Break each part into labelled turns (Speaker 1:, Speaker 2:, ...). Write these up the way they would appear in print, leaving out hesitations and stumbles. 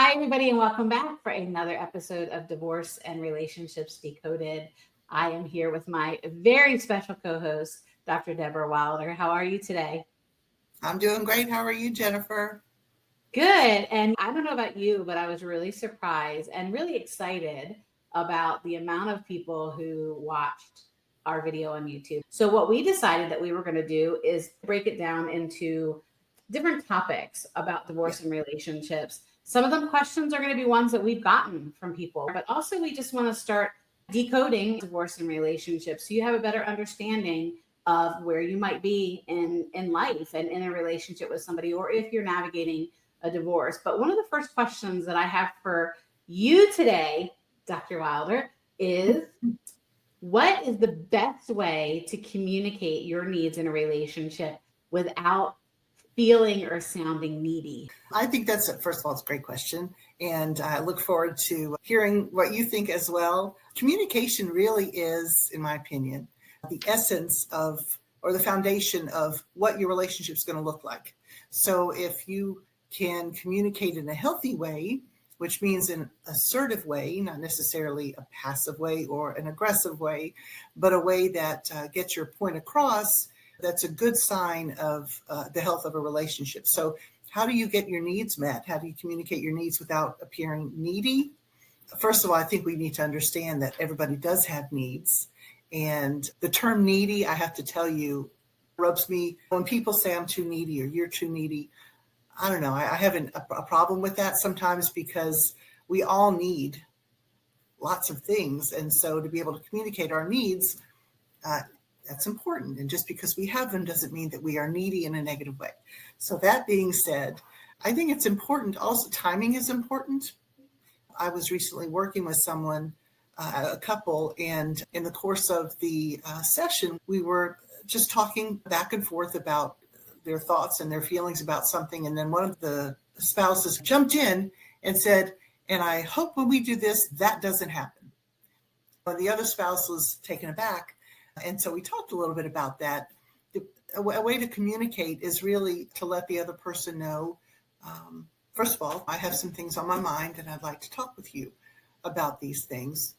Speaker 1: Hi, everybody, and welcome back for another episode of Divorce and Relationships Decoded. I am here with my very special co-host, Dr. Deborah Wilder. How are you today?
Speaker 2: I'm doing great. How are you, Jennifer?
Speaker 1: Good. And I don't know about you, but I was really surprised and really excited about the amount of people who watched our video on YouTube. So, what we decided that we were going to do is break it down into different topics about divorce and relationships. Some of them questions are going to be ones that we've gotten from people, but also we just want to start decoding divorce and relationships so you have a better understanding of where you might be in life and in a relationship with somebody, or if you're navigating a divorce. But one of the first questions that I have for you today, Dr. Wilder, is what is the best way to communicate your needs in a relationship without feeling or sounding needy?
Speaker 2: I think first of all, it's a great question. And I look forward to hearing what you think as well. Communication really is, in my opinion, the essence of, or the foundation of what your relationship is going to look like. So if you can communicate in a healthy way, which means an assertive way, not necessarily a passive way or an aggressive way, but a way that gets your point across, that's a good sign of the health of a relationship. So how do you get your needs met? How do you communicate your needs without appearing needy? First of all, I think we need to understand that everybody does have needs. And the term needy, I have to tell you, rubs me. When people say I'm too needy or you're too needy, I don't know. I have a problem with that sometimes because we all need lots of things. And so to be able to communicate our needs, that's important. And just because we have them doesn't mean that we are needy in a negative way. So that being said, I think it's important. Also, timing is important. I was recently working with someone, a couple, and in the course of the session, we were just talking back and forth about their thoughts and their feelings about something. And then one of the spouses jumped in and said, and I hope when we do this, that doesn't happen. And the other spouse was taken aback. And so we talked a little bit about that. A way to communicate is really to let the other person know, first of all, I have some things on my mind and I'd like to talk with you about these things.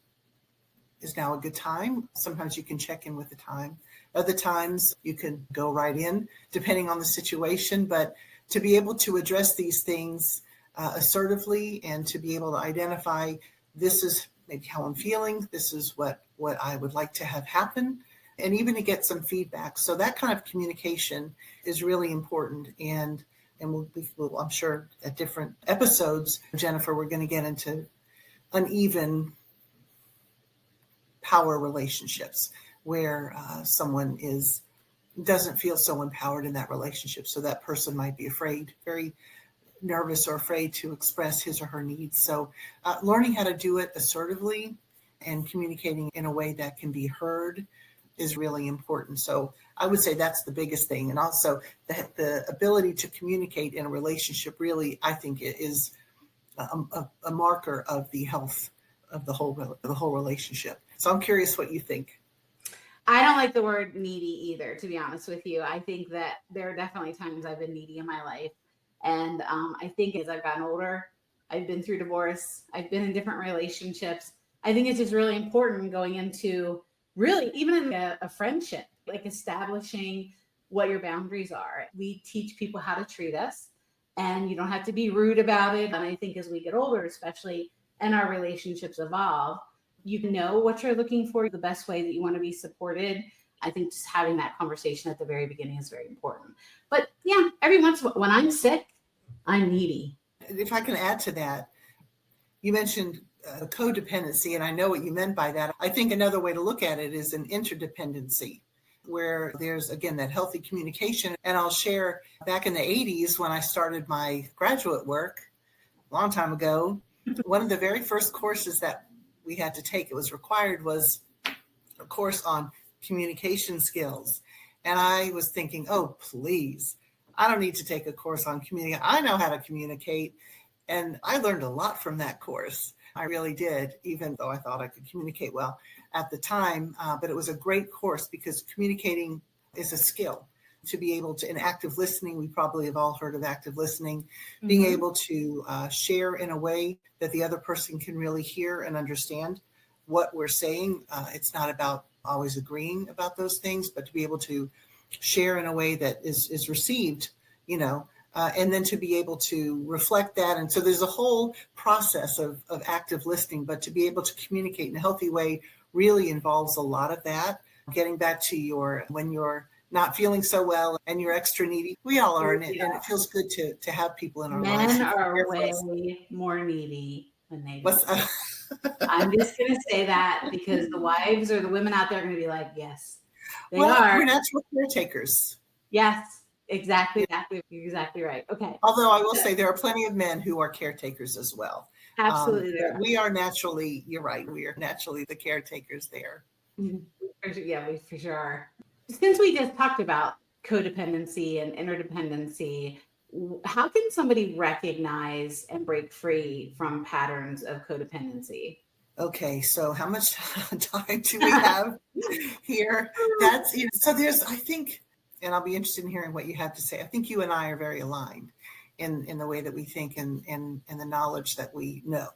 Speaker 2: Is now a good time? Sometimes you can check in with the time. Other times you can go right in, depending on the situation. But to be able to address these things assertively and to be able to identify, this is maybe how I'm feeling, this is what I would like to have happen, and even to get some feedback. So that kind of communication is really important. And we'll, I'm sure at different episodes, Jennifer, we're going to get into uneven power relationships where someone doesn't feel so empowered in that relationship. So that person might be afraid, very nervous or afraid to express his or her needs. So learning how to do it assertively and communicating in a way that can be heard is really important. So I would say that's the biggest thing. And also the ability to communicate in a relationship really, I think, is a marker of the health of the whole relationship. So I'm curious what you think.
Speaker 1: I don't like the word needy either, to be honest with you. I think that there are definitely times I've been needy in my life. And I think as I've gotten older, I've been through divorce, I've been in different relationships. I think it's just really important going into really even in a friendship, like establishing what your boundaries are. We teach people how to treat us, and you don't have to be rude about it. And I think as we get older, especially, and our relationships evolve, you know what you're looking for, the best way that you want to be supported. I think just having that conversation at the very beginning is very important. But yeah, every once in a while, when I'm sick, I'm needy.
Speaker 2: If I can add to that, you mentioned codependency, and I know what you meant by that. I think another way to look at it is an interdependency, where there's, again, that healthy communication. And I'll share back in the 80s when I started my graduate work, a long time ago, one of the very first courses that we had to take, it was required, was a course on communication skills. And I was thinking, oh, please, I don't need to take a course on communication. I know how to communicate. And I learned a lot from that course. I really did, even though I thought I could communicate well at the time. But it was a great course because communicating is a skill. to be able to, in active listening, we probably have all heard of active listening, being able to share in a way that the other person can really hear and understand what we're saying. It's not about always agreeing about those things, but to be able to share in a way that is received, and then to be able to reflect that. And so there's a whole process of active listening, but to be able to communicate in a healthy way really involves a lot of that. Getting back to when you're not feeling so well and you're extra needy, we all are, and it feels good to have people in our lives.
Speaker 1: Men are way more needy when they do.
Speaker 2: What's
Speaker 1: I'm just going to say that because the wives or the women out there are going to be like, yes, they
Speaker 2: well,
Speaker 1: are.
Speaker 2: we're natural caretakers.
Speaker 1: Yes, exactly. You're exactly right. Okay.
Speaker 2: Although I will say there are plenty of men who are caretakers as well.
Speaker 1: Absolutely.
Speaker 2: We are naturally, you're right, we are naturally the caretakers there.
Speaker 1: Yeah, we for sure are. Since we just talked about codependency and interdependency, how can somebody recognize and break free from patterns of codependency?
Speaker 2: Okay, so how much time do we have here? So there's, I think, and I'll be interested in hearing what you have to say. I think you and I are very aligned in the way that we think and the knowledge that we know,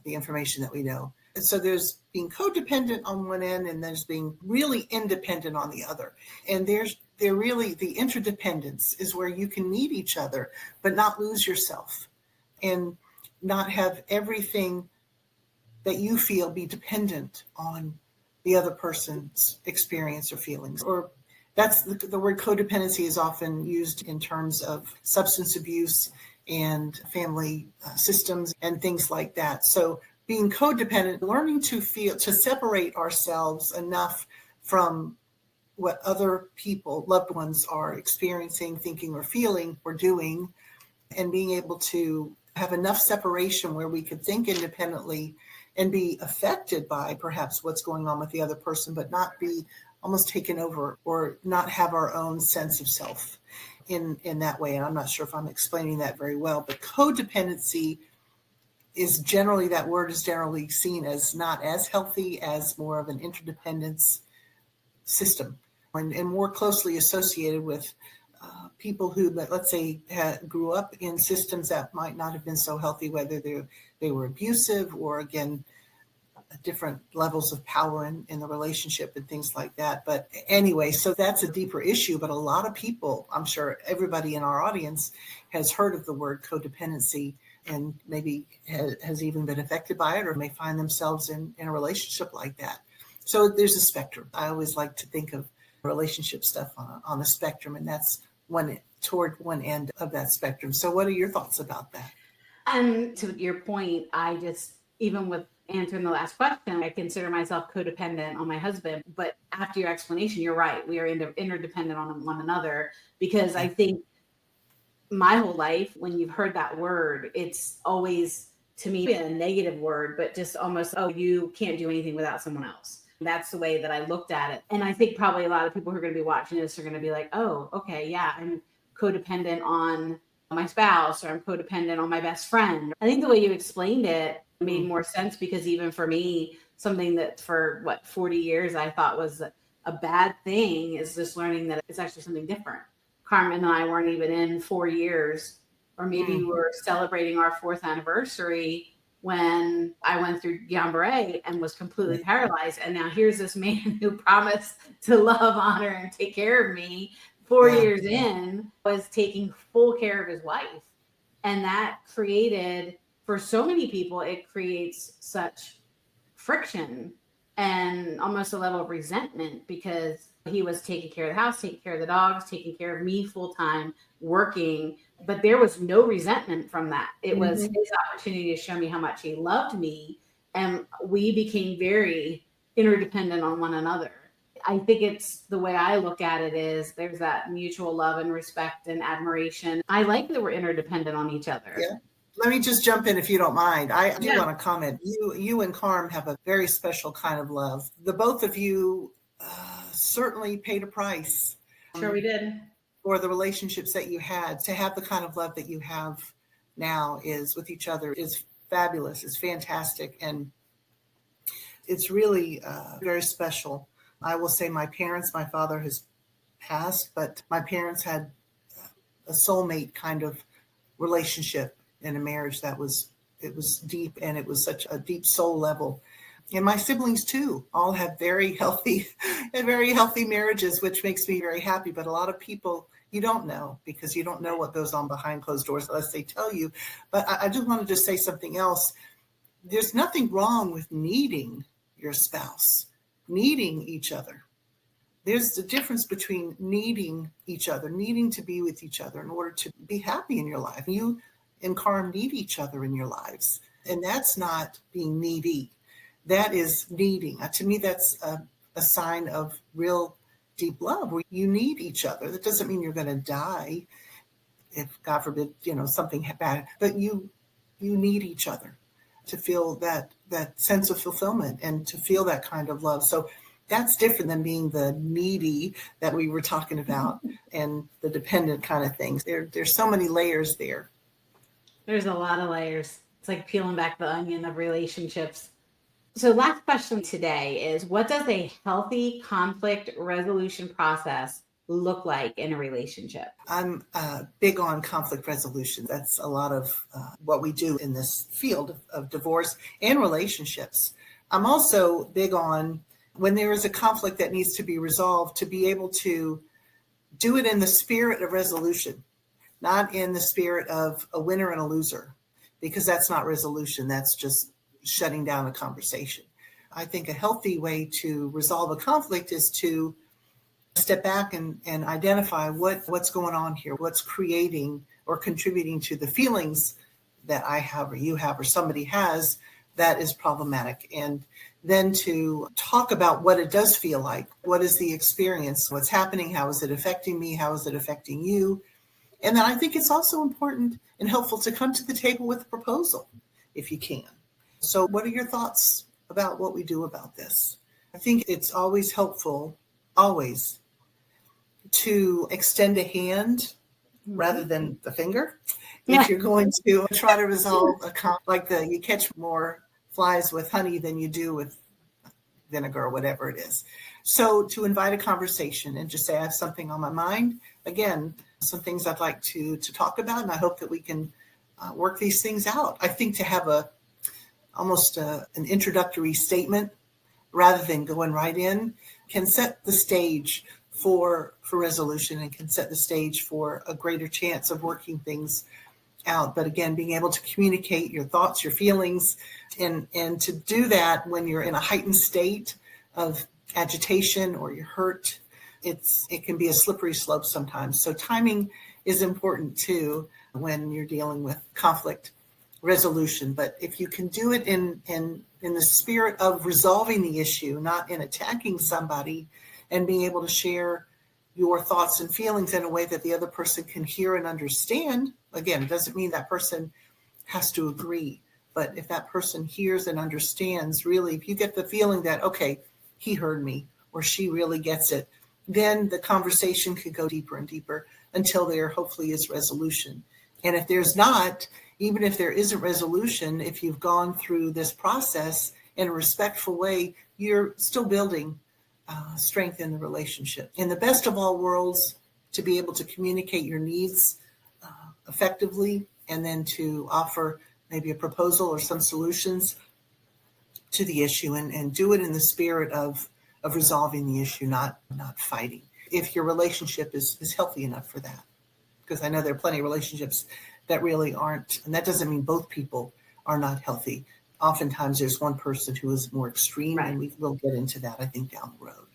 Speaker 2: the information that we know. And so there's being codependent on one end, and there's being really independent on the other. And they're really, the interdependence is where you can need each other, but not lose yourself and not have everything that you feel be dependent on the other person's experience or feelings. Or that's the word codependency is often used in terms of substance abuse and family systems and things like that. So being codependent, learning to separate ourselves enough from what other people, loved ones, are experiencing, thinking, or feeling, or doing, and being able to have enough separation where we could think independently and be affected by perhaps what's going on with the other person, but not be almost taken over or not have our own sense of self in that way. And I'm not sure if I'm explaining that very well, but codependency that word is generally seen as not as healthy as more of an interdependence system and more closely associated with people who, let's say, grew up in systems that might not have been so healthy, whether they were abusive or, again, different levels of power in the relationship and things like that. But anyway, so that's a deeper issue. But a lot of people, I'm sure everybody in our audience has heard of the word codependency and maybe has even been affected by it or may find themselves in a relationship like that. So there's a spectrum. I always like to think of relationship stuff on a spectrum, and that's toward one end of that spectrum. So what are your thoughts about that?
Speaker 1: And to your point, even with answering the last question, I consider myself codependent on my husband. But after your explanation, you're right. We are interdependent on one another, because I think my whole life, when you've heard that word, it's always, to me, a negative word, but just almost, oh, you can't do anything without someone else. That's the way that I looked at it. And I think probably a lot of people who are going to be watching this are going to be like, oh, okay, yeah, I'm codependent on my spouse, or I'm codependent on my best friend. I think the way you explained it made more sense, because even for me, something that for 40 years I thought was a bad thing is just learning that it's actually something different. Carmen and I weren't even in 4 years, or maybe we were celebrating our 4th anniversary when I went through Guillain-Barré and was completely paralyzed. And now here's this man who promised to love, honor, and take care of me 4 years in, was taking full care of his wife. And that created, for so many people, it creates such friction and almost a level of resentment, because he was taking care of the house, taking care of the dogs, taking care of me full time, working. But there was no resentment from that. It was his opportunity to show me how much he loved me. And we became very interdependent on one another. I think it's the way I look at it is there's that mutual love and respect and admiration. I like that we're interdependent on each other.
Speaker 2: Yeah. Let me just jump in if you don't mind. I do want to comment. You and Carm have a very special kind of love. The both of you certainly paid a price.
Speaker 1: Sure we did.
Speaker 2: For the relationships that you had. To have the kind of love that you have now is with each other is fabulous. It's fantastic. And it's really very special. I will say my father has passed, but my parents had a soulmate kind of relationship in a marriage that was, it was deep, and it was such a deep soul level. And my siblings too all have very healthy and very healthy marriages, which makes me very happy. But a lot of people, you don't know, because you don't know what goes on behind closed doors unless they tell you. But I just wanted to say something else. There's nothing wrong with needing your spouse, needing each other. There's the difference between needing each other, needing to be with each other in order to be happy in your life. You and Carm need each other in your lives. And that's not being needy. That is needing. To me, that's a sign of real deep love, where you need each other. That doesn't mean you're going to die if, God forbid, something bad, but you need each other to feel that sense of fulfillment and to feel that kind of love. So that's different than being the needy that we were talking about and the dependent kind of things. There's so many layers there.
Speaker 1: There's a lot of layers. It's like peeling back the onion of relationships. So last question today is, what does a healthy conflict resolution process look like in a relationship?
Speaker 2: I'm big on conflict resolution. That's a lot of what we do in this field of divorce and relationships. I'm also big on, when there is a conflict that needs to be resolved, to be able to do it in the spirit of resolution, not in the spirit of a winner and a loser, because that's not resolution. That's just shutting down a conversation. I think a healthy way to resolve a conflict is to step back and identify what's going on here, what's creating or contributing to the feelings that I have or you have or somebody has that is problematic. And then to talk about what it does feel like. What is the experience? What's happening? How is it affecting me? How is it affecting you? And then I think it's also important and helpful to come to the table with a proposal if you can. So what are your thoughts about what we do about this? I think it's always helpful, always, to extend a hand rather than the finger. If you're going to try to resolve a conflict, like you catch more flies with honey than you do with vinegar or whatever it is. So to invite a conversation and just say, I have something on my mind. Again, some things I'd like to talk about, and I hope that we can work these things out. I think to have almost an introductory statement rather than going right in can set the stage for resolution and can set the stage for a greater chance of working things out. But again, being able to communicate your thoughts, your feelings, and to do that when you're in a heightened state of agitation or you're hurt, it can be a slippery slope sometimes. So timing is important too when you're dealing with conflict resolution. But if you can do it in the spirit of resolving the issue, not in attacking somebody, and being able to share your thoughts and feelings in a way that the other person can hear and understand. Again, it doesn't mean that person has to agree, but if that person hears and understands, really, if you get the feeling that, okay, he heard me or she really gets it, then the conversation could go deeper and deeper until there hopefully is resolution. And if there's not, even if there isn't resolution, if you've gone through this process in a respectful way, you're still building strength in the relationship. In the best of all worlds, to be able to communicate your needs effectively, and then to offer maybe a proposal or some solutions to the issue, and do it in the spirit of resolving the issue, not fighting. If your relationship is healthy enough for that, because I know there are plenty of relationships that really aren't, and that doesn't mean both people are not healthy. Oftentimes there's one person who is more extreme, right. And we'll get into that, I think, down the road.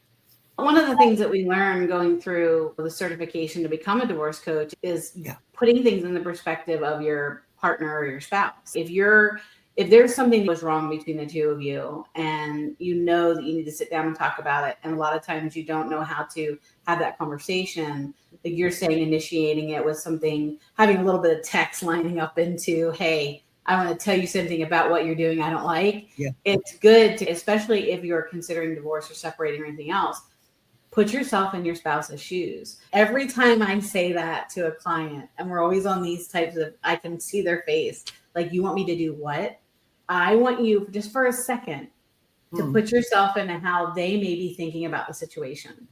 Speaker 1: One of the things that we learn going through the certification to become a divorce coach is putting things in the perspective of your partner or your spouse. If there's something that was wrong between the two of you and you know that you need to sit down and talk about it, and a lot of times you don't know how to have that conversation, like you're saying, initiating it with something, having a little bit of text lining up into, hey, I want to tell you something about what you're doing I don't like. Yeah. It's good to, especially if you're considering divorce or separating or anything else, put yourself in your spouse's shoes. Every time I say that to a client, and we're always on these types of, I can see their face, like, you want me to do what? I want you just for a second to put yourself into how they may be thinking about the situation.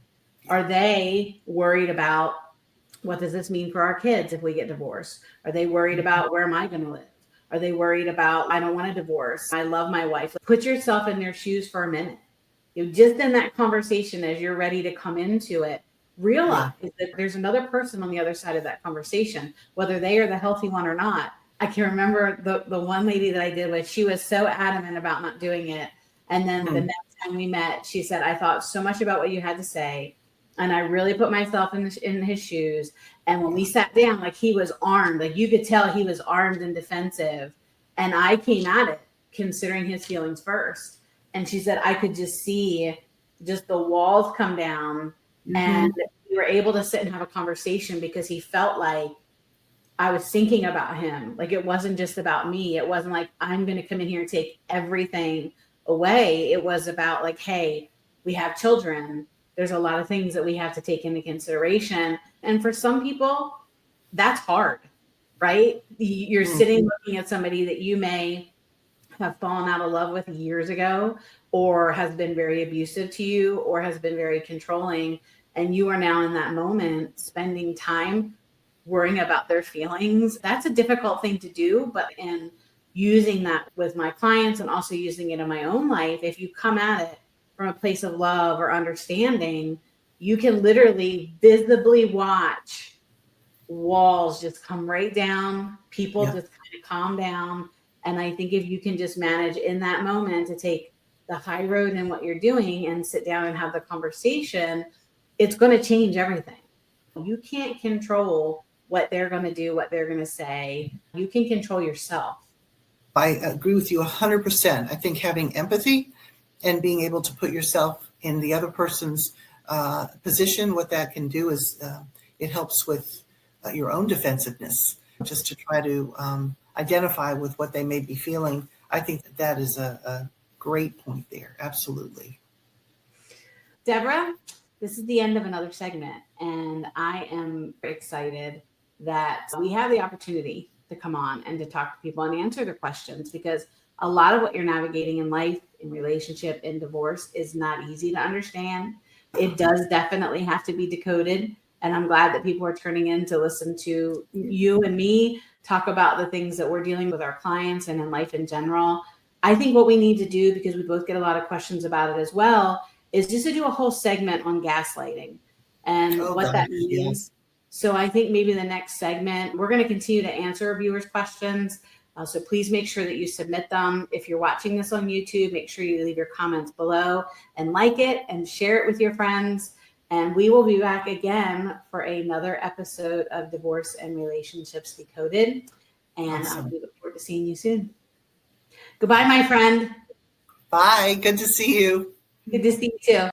Speaker 1: Are they worried about what does this mean for our kids if we get divorced? Are they worried about where am I going to live? Are they worried about I don't want a divorce? I love my wife. Put yourself in their shoes for a minute. Just in that conversation, as you're ready to come into it, realize that there's another person on the other side of that conversation, whether they are the healthy one or not. I can remember the one lady that I did with, she was so adamant about not doing it. And then the next time we met, she said, I thought so much about what you had to say. And I really put myself in his shoes. And when we sat down, like he was armed, like you could tell he was armed and defensive. And I came at it considering his feelings first. And she said, I could just see just the walls come down. And we were able to sit and have a conversation because he felt like I was thinking about him. Like it wasn't just about me. It wasn't like I'm going to come in here and take everything away. It was about like, hey, we have children. There's a lot of things that we have to take into consideration. And for some people, that's hard, right? You're sitting looking at somebody that you may have fallen out of love with years ago, or has been very abusive to you, or has been very controlling. And you are now in that moment spending time worrying about their feelings. That's a difficult thing to do, but in using that with my clients and also using it in my own life, if you come at it from a place of love or understanding, you can literally visibly watch walls just come right down, people just kind of calm down. And I think if you can just manage in that moment to take the high road in what you're doing and sit down and have the conversation, it's going to change everything. You can't control what they're going to do, what they're going to say. You can control yourself.
Speaker 2: I agree with you 100%. I think having empathy and being able to put yourself in the other person's position, what that can do is it helps with your own defensiveness, just to try to identify with what they may be feeling. I think that is a great point there. Absolutely.
Speaker 1: Deborah, this is the end of another segment, and I am excited that we have the opportunity to come on and to talk to people and answer their questions, because a lot of what you're navigating in life, in relationship, in divorce is not easy to understand. It does definitely have to be decoded. And I'm glad that people are turning in to listen to you and me talk about the things that we're dealing with our clients and in life in general. I think what we need to do, because we both get a lot of questions about it as well, is just to do a whole segment on gaslighting and what that means. Yes. So I think maybe the next segment, we're going to continue to answer viewers' questions. So please make sure that you submit them. If you're watching this on YouTube, make sure you leave your comments below and like it and share it with your friends. And we will be back again for another episode of Divorce and Relationships Decoded. And
Speaker 2: Awesome.
Speaker 1: We look forward to seeing you soon. Goodbye, my friend.
Speaker 2: Bye. Good to see you.
Speaker 1: Good to see you too.